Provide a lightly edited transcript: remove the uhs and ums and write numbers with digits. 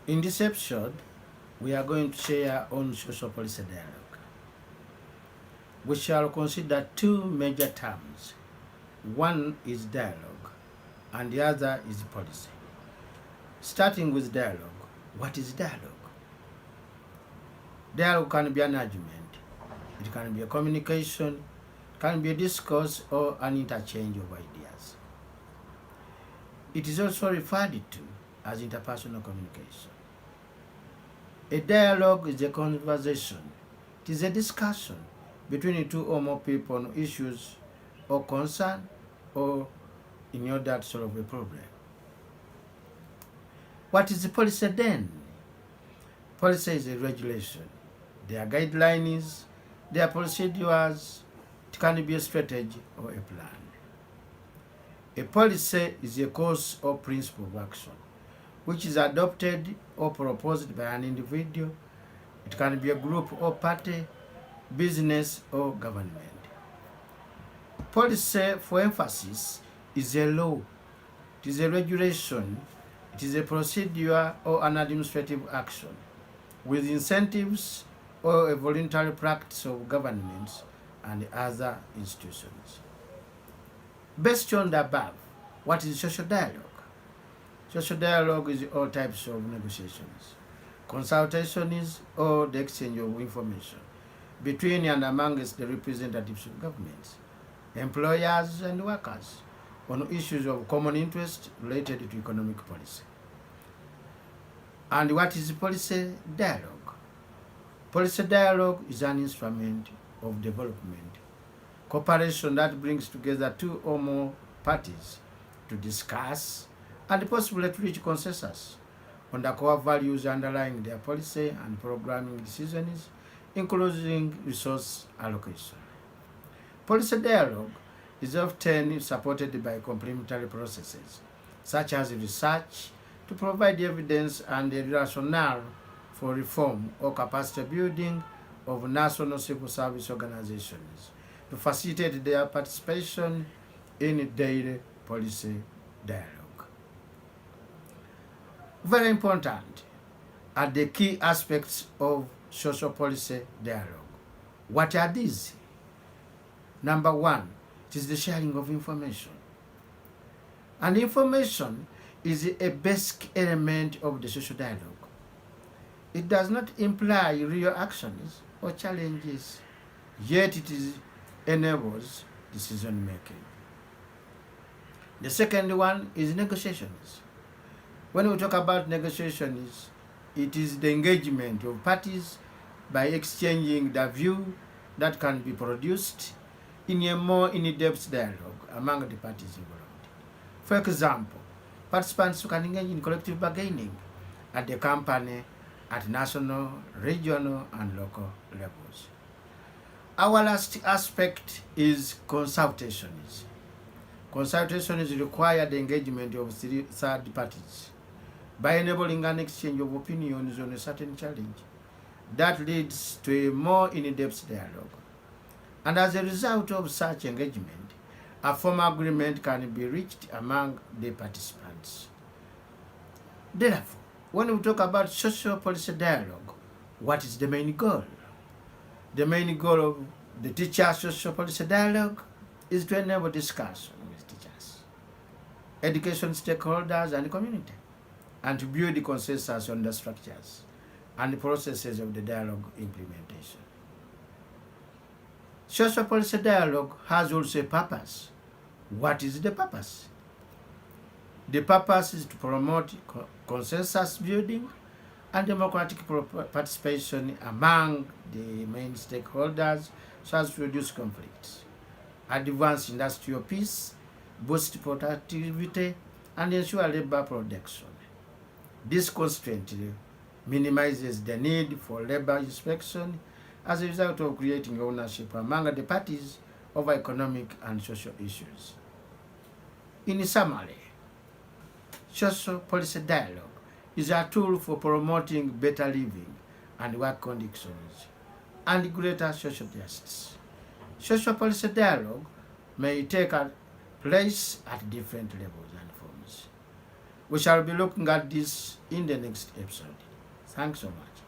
In this episode, we are going to share on social policy dialogue. We shall consider two major terms. One is dialogue, and the other is policy. Starting with dialogue, what is dialogue? Dialogue can be an argument, it can be a communication, it can be a discourse or an interchange of ideas. It is also referred to as interpersonal communication. A dialogue is a conversation. It is a discussion between two or more people on issues or concern or in order to solve a problem. What is the policy then? Policy is a regulation. There are guidelines, there are procedures, it can be a strategy or a plan. A policy is a course or principle of action which is adopted or proposed by an individual. It can be a group or party, business or government. Policy, for emphasis, is a law, it is a regulation, it is a procedure or an administrative action with incentives or a voluntary practice of governments and other institutions. Based on the above, what is social dialogue? Social dialogue is all types of negotiations. Consultation is or the exchange of information between and amongst the representatives of governments, employers and workers on issues of common interest related to economic policy. And what is policy dialogue? Policy dialogue is an instrument of development, cooperation that brings together two or more parties to discuss and possibly to reach consensus on the core values underlying their policy and programming decisions, including resource allocation. Policy dialogue is often supported by complementary processes, such as research, to provide evidence and the rationale for reform or capacity building of national civil service organizations, to facilitate their participation in daily policy dialogue. Very important are the key aspects of social policy dialogue. What are these? Number one, it is the sharing of information. And information is a basic element of the social dialogue. It does not imply real actions or challenges, yet it enables decision making. The second one is negotiations. When we talk about negotiations, it is the engagement of parties by exchanging the view that can be produced in a more in-depth dialogue among the parties involved. For example, participants can engage in collective bargaining at the company, at national, regional, and local levels. Our last aspect is consultations. Consultations require the engagement of third parties by enabling an exchange of opinions on a certain challenge that leads to a more in-depth dialogue. And as a result of such engagement, a formal agreement can be reached among the participants. Therefore, when we talk about social policy dialogue, what is the main goal? The main goal of the teacher social policy dialogue is to enable discussion with teachers, education stakeholders, and community, and to build the consensus on the structures and the processes of the dialogue implementation. Social policy dialogue has also a purpose. What is the purpose? The purpose is to promote consensus building and democratic participation among the main stakeholders so as to reduce conflicts, advance industrial peace, boost productivity, and ensure labor protection. This constraint minimizes the need for labor inspection as a result of creating ownership among the parties over economic and social issues. In summary, social policy dialogue is a tool for promoting better living and work conditions and greater social justice. Social policy dialogue may take place at different levels and forms. We shall be looking at this in the next episode. Thanks so much.